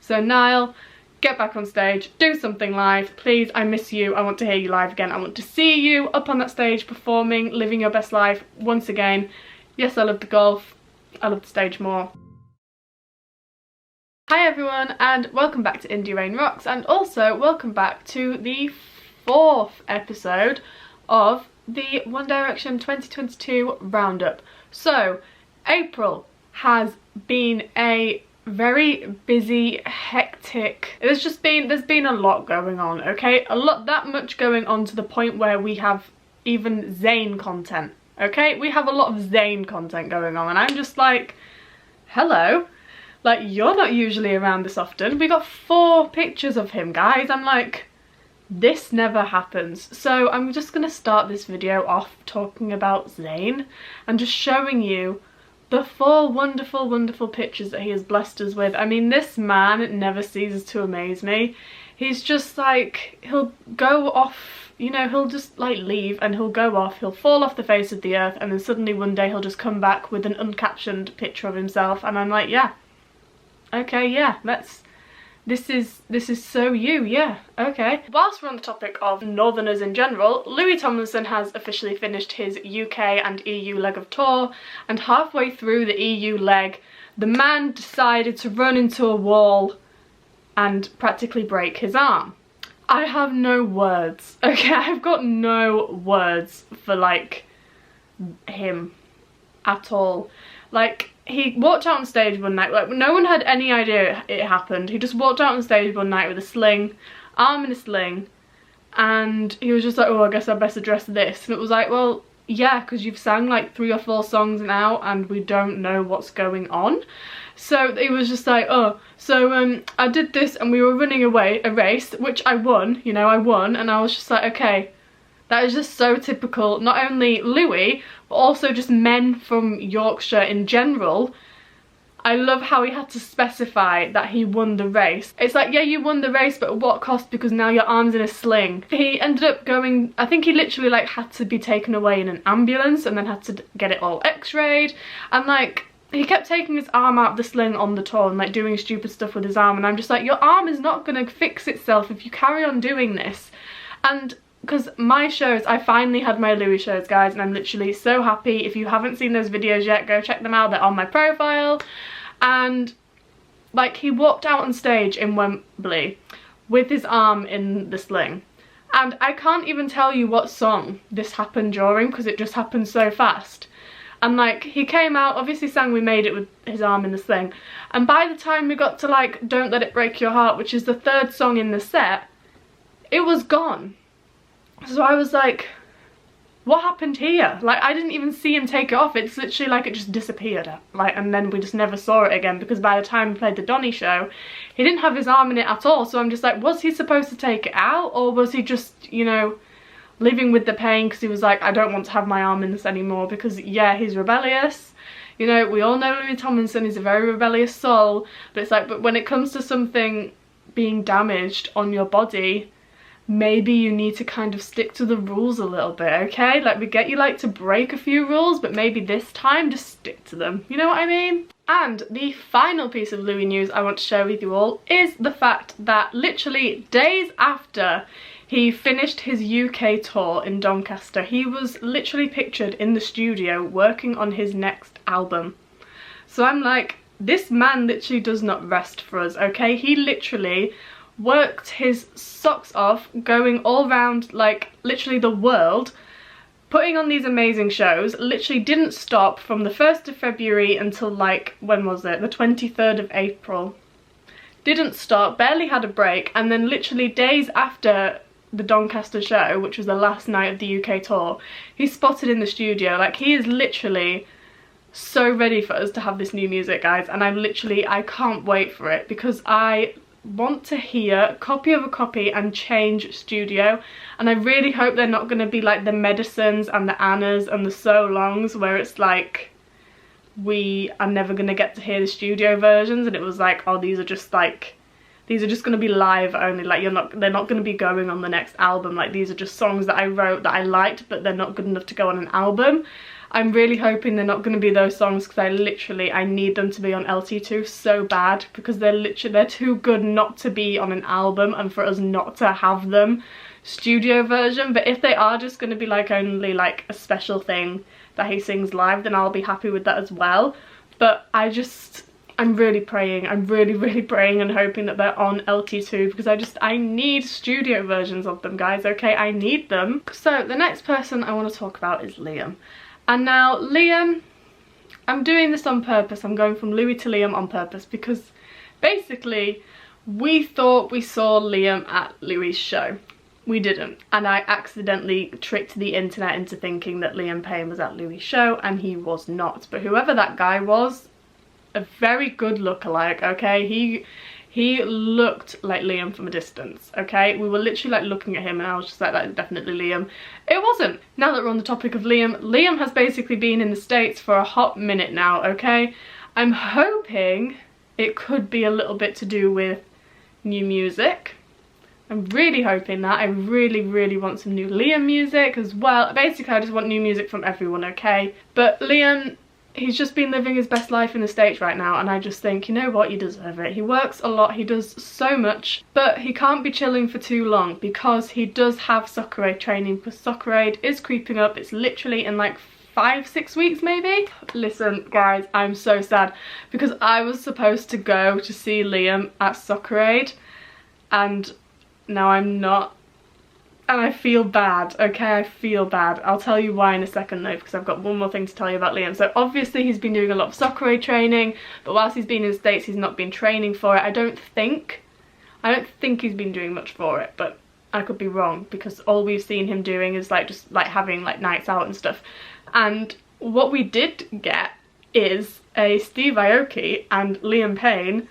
So Niall, get back on stage, do something live, please. I miss you. I want to hear you live again. I want to see you up on that stage performing, living your best life once again. Yes, I love the golf. I love the stage more. Hi everyone, and welcome back to Indie Rain Rocks, and also welcome back to the 4th episode of the One Direction 2022 roundup. So April has been a very busy, hectic, there's been a lot going on, okay? That much going on to the point where we have even Zayn content, okay? We have a lot of Zayn content going on, and I'm just like, hello? Like, you're not usually around this often. We got 4 pictures of him, guys. I'm like, this never happens. So I'm just gonna start this video off talking about Zayn and just showing you the 4 wonderful, wonderful pictures that he has blessed us with. I mean, this man never ceases to amaze me. He's just like, he'll go off, you know, he'll just like leave and he'll go off, he'll fall off the face of the earth, and then suddenly one day he'll just come back with an uncaptioned picture of himself, and I'm like, yeah, okay, yeah, this is so you, yeah, okay. Whilst we're on the topic of Northerners in general, Louis Tomlinson has officially finished his UK and EU leg of tour, and halfway through the EU leg, the man decided to run into a wall and practically break his arm. I have no words, okay? I've got no words for, like, him at all. Like, he walked out on stage one night, like, no one had any idea it happened. He just walked out on stage one night with a sling, arm in a sling, and he was just like, oh, I guess I best address this. And it was like, well, yeah, because you've sang like 3 or 4 songs now and we don't know what's going on. So he was just like, oh, so I did this and we were running a race, which I won, you know, I won, and I was just like, okay. That is just so typical, not only Louis, but also just men from Yorkshire in general. I love how he had to specify that he won the race. It's like, yeah, you won the race, but at what cost? Because now your arm's in a sling. He ended up going, I think he literally like had to be taken away in an ambulance and then had to get it all x-rayed. And like, he kept taking his arm out of the sling on the tour and like doing stupid stuff with his arm. And I'm just like, your arm is not gonna fix itself if you carry on doing this. And because my shows, I finally had my Louis shows, guys, and I'm literally so happy. If you haven't seen those videos yet, go check them out. They're on my profile. And like, he walked out on stage in Wembley with his arm in the sling, and I can't even tell you what song this happened during because it just happened so fast. And like, he came out, obviously sang We Made It with his arm in the sling, and by the time we got to like Don't Let It Break Your Heart, which is the 3rd song in the set, it was gone. So I was like, what happened here? Like, I didn't even see him take it off. It's literally like it just disappeared. Like, and then we just never saw it again, because by the time we played the Donny show, he didn't have his arm in it at all. So I'm just like, was he supposed to take it out? Or was he just, you know, living with the pain because he was like, I don't want to have my arm in this anymore, because yeah, he's rebellious. You know, we all know Louis Tomlinson is a very rebellious soul, but it's like, but when it comes to something being damaged on your body, maybe you need to kind of stick to the rules a little bit, okay? Like, we get you like to break a few rules, but maybe this time just stick to them. You know what I mean? And the final piece of Louis news I want to share with you all is the fact that literally days after he finished his UK tour in Doncaster, he was literally pictured in the studio working on his next album. So I'm like, this man literally does not rest for us, okay? He literally worked his socks off, going all around like literally the world, putting on these amazing shows. Literally didn't stop from the 1st of February until like, when was it? The 23rd of April. Didn't stop, barely had a break, and then literally days after the Doncaster show, which was the last night of the UK tour, he's spotted in the studio. Like, he is literally so ready for us to have this new music, guys, and I can't wait for it, because I want to hear copy of a copy and change studio, and I really hope they're not going to be like the Medicines and the Annas and the So Longs, where it's like we are never going to get to hear the studio versions, and it was like, oh, these are just going to be live only, like they're not going to be going on the next album, like these are just songs that I wrote that I liked, but they're not good enough to go on an album. I'm really hoping they're not going to be those songs, because I need them to be on LT2 so bad, because they're too good not to be on an album and for us not to have them studio version. But if they are just going to be like only like a special thing that he sings live, then I'll be happy with that as well. But I'm really praying, I'm really praying and hoping that they're on LT2, because I need studio versions of them, guys, okay? I need them. So the next person I want to talk about is Liam. And now Liam, I'm doing this on purpose. I'm going from Louis to Liam on purpose, because basically we thought we saw Liam at Louis' show. We didn't, and I accidentally tricked the internet into thinking that Liam Payne was at Louis' show, and he was not. But whoever that guy was, a very good lookalike, okay? He looked like Liam from a distance, okay? We were literally like looking at him and I was just like, that is definitely Liam. It wasn't. Now that we're on the topic of Liam, Liam has basically been in the States for a hot minute now, okay? I'm hoping it could be a little bit to do with new music. I'm really hoping that. I really want some new Liam music as well. Basically, I just want new music from everyone, okay? But Liam, he's just been living his best life in the States right now, and I just think, you know what, you deserve it. He works a lot, he does so much, but he can't be chilling for too long, because he does have soccer aid training, because soccer aid is creeping up. It's literally in like 5-6 weeks maybe. Listen guys, I'm so sad, because I was supposed to go to see Liam at soccer aid, and now I'm not. And I feel bad, okay? I feel bad. I'll tell you why in a second though, because I've got one more thing to tell you about Liam. So obviously he's been doing a lot of soccer aid training, but whilst he's been in the States, he's not been training for it. I don't think he's been doing much for it, but I could be wrong, because all we've seen him doing is like just like having like nights out and stuff. And what we did get is a Steve Aoki and Liam Payne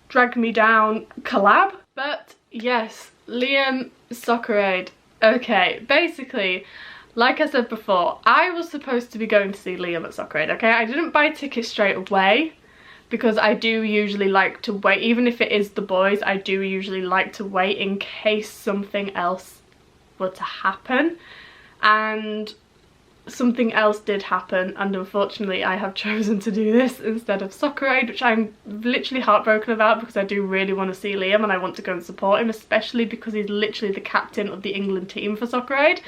Drag Me Down collab. But yes, Liam soccer aid. Okay, basically, like I said before, I was supposed to be going to see Liam at soccer aid, okay? I didn't buy tickets straight away, because I do usually like to wait. Even if it is the boys, I do usually like to wait in case something else were to happen. And something else did happen, and unfortunately I have chosen to do this instead of soccer aid, which I'm literally heartbroken about, because I do really want to see Liam and I want to go and support him, especially because he's literally the captain of the England team for soccer aid.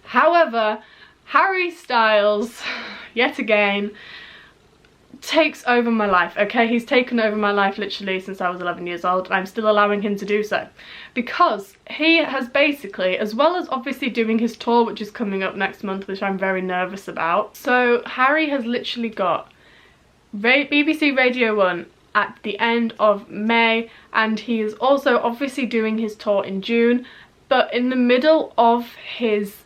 However, Harry Styles, yet again, takes over my life, okay? He's taken over my life literally since I was 11 years old, and I'm still allowing him to do so, because he has basically, as well as obviously doing his tour, which is coming up next month, which I'm very nervous about. So Harry has literally got BBC Radio 1 at the end of May, and he is also obviously doing his tour in June, but in the middle of his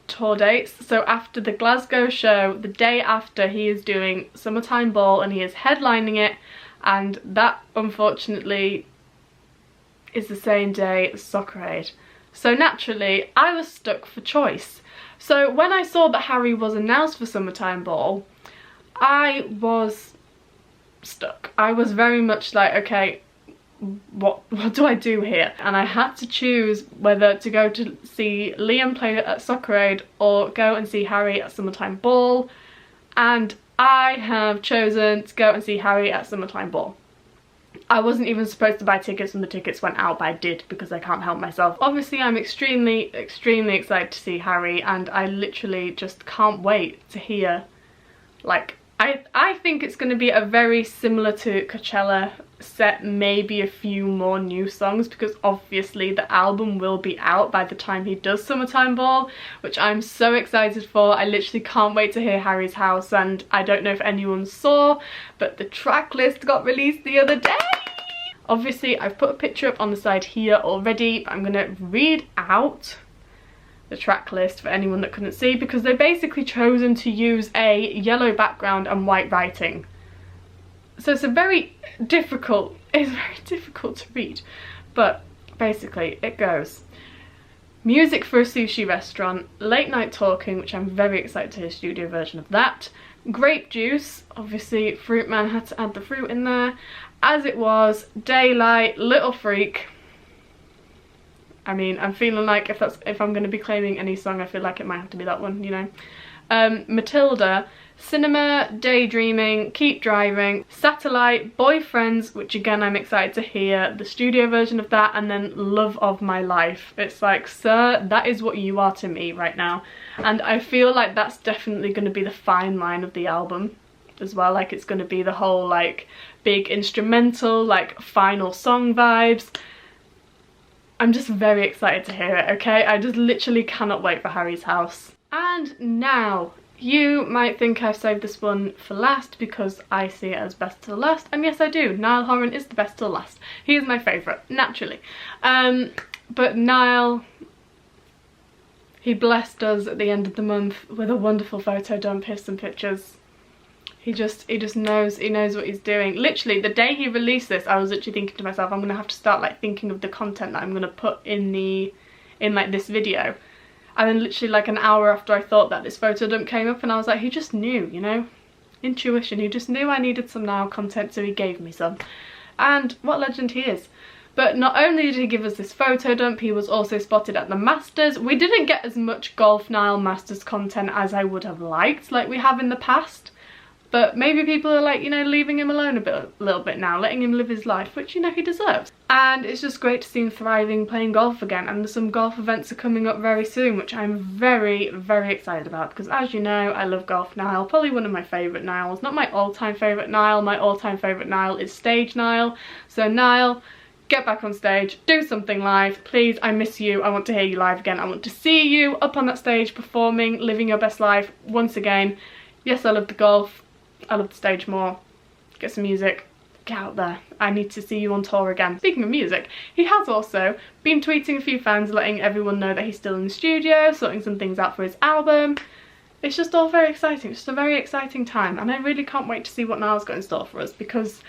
tour dates, so after the Glasgow show, the day after, he is doing Summertime Ball and he is headlining it, and that unfortunately is the same day as soccer aid. So naturally I was stuck for choice. So when I saw that Harry was announced for Summertime Ball, I was stuck. I was very much like, okay, what do I do here? And I had to choose whether to go to see Liam play at soccer aid or go and see Harry at Summertime Ball, and I have chosen to go and see Harry at Summertime Ball. I wasn't even supposed to buy tickets when the tickets went out, but I did, because I can't help myself. Obviously I'm extremely excited to see Harry, and I literally just can't wait to hear, like, I think it's going to be a very similar to Coachella set, maybe a few more new songs, because obviously the album will be out by the time he does Summertime Ball, which I'm so excited for. I literally can't wait to hear Harry's House, and I don't know if anyone saw, but the track list got released the other day. Obviously I've put a picture up on the side here already, but I'm going to read out the track list for anyone that couldn't see, because they've basically chosen to use a yellow background and white writing. So it's very difficult to read, but basically it goes: music for a sushi restaurant, late night talking, which I'm very excited to hear a studio version of that, grape juice, obviously Fruit Man had to add the fruit in there, as it was, daylight, little freak. I mean, I'm feeling like if I'm going to be claiming any song, I feel like it might have to be that one, you know. Matilda, Cinema, Daydreaming, Keep Driving, Satellite, Boyfriends, which again I'm excited to hear the studio version of that, and then Love of My Life. It's like, sir, that is what you are to me right now. And I feel like that's definitely going to be the fine line of the album as well. Like, it's going to be the whole like big instrumental, like final song vibes. I'm just very excited to hear it, okay? I just literally cannot wait for Harry's House. And now, you might think I've saved this one for last because I see it as best till last, and yes I do. Niall Horan is the best till last. He is my favourite, naturally. But Niall, he blessed us at the end of the month with a wonderful photo dump. Here's some pictures. He just knows, he knows what he's doing. Literally, the day he released this, I was literally thinking to myself, I'm gonna have to start like thinking of the content that I'm gonna put in like this video. And then literally like an hour after I thought that, this photo dump came up, and I was like, he just knew, you know? Intuition. He just knew I needed some Niall content, so he gave me some. And what a legend he is. But not only did he give us this photo dump, he was also spotted at the Masters. We didn't get as much Golf Niall Masters content as I would have liked, like we have in the past. But maybe people are like, you know, leaving him alone a little bit now, letting him live his life, which, you know, he deserves. And it's just great to see him thriving, playing golf again. And some golf events are coming up very soon, which I'm very, very excited about. Because as you know, I love Golf Niall, probably one of my favourite Nialls. Not my all-time favourite Niall, my all-time favourite Niall is Stage Niall. So Niall, get back on stage, do something live, please. I miss you, I want to hear you live again. I want to see you up on that stage performing, living your best life once again. Yes, I love the golf. I love the stage more. Get some music, get out there. I need to see you on tour again. Speaking of music, he has also been tweeting a few fans, letting everyone know that he's still in the studio, sorting some things out for his album. It's just all very exciting. It's just a very exciting time, and I really can't wait to see what Niall's got in store for us, because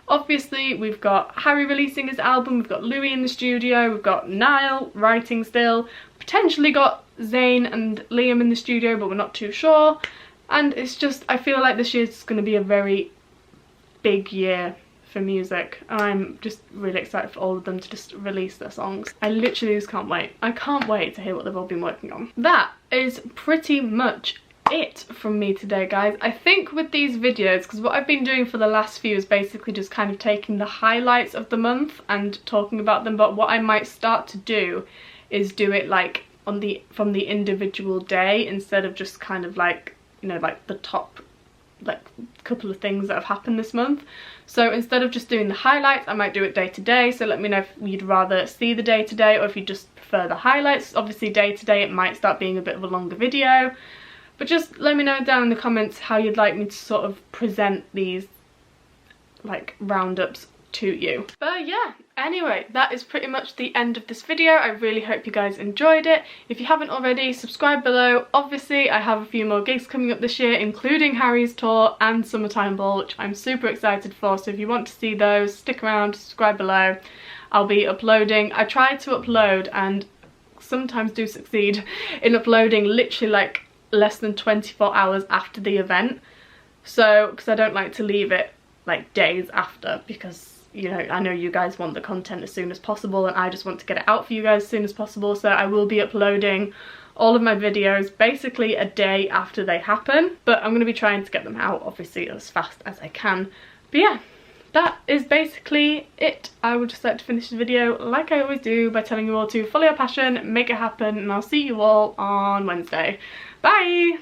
obviously we've got Harry releasing his album, we've got Louis in the studio, we've got Niall writing still, potentially got Zayn and Liam in the studio, but we're not too sure. And it's just, I feel like this year's going to be a very big year for music. I'm just really excited for all of them to just release their songs. I literally just can't wait. I can't wait to hear what they've all been working on. That is pretty much it from me today, guys. I think with these videos, because what I've been doing for the last few is basically just kind of taking the highlights of the month and talking about them, but what I might start to do is do it like from the individual day, instead of just kind of like, you know, like the top like couple of things that have happened this month. So instead of just doing the highlights, I might do it day to day. So let me know if you'd rather see the day to day or if you just prefer the highlights. Obviously day to day it might start being a bit of a longer video, but just let me know down in the comments how you'd like me to sort of present these like roundups to you. But yeah, anyway, that is pretty much the end of this video. I really hope you guys enjoyed it. If you haven't already, subscribe below. Obviously I have a few more gigs coming up this year, including Harry's tour and Summertime Ball, which I'm super excited for. So if you want to see those, stick around, subscribe below. I'll be uploading. I try to upload, and sometimes do succeed in uploading literally like less than 24 hours after the event. So because I don't like to leave it like days after, because you know, I know you guys want the content as soon as possible, and I just want to get it out for you guys as soon as possible. So I will be uploading all of my videos basically a day after they happen, but I'm going to be trying to get them out obviously as fast as I can. But yeah, that is basically it. I would just like to finish the video like I always do by telling you all to follow your passion, make it happen, and I'll see you all on Wednesday. Bye!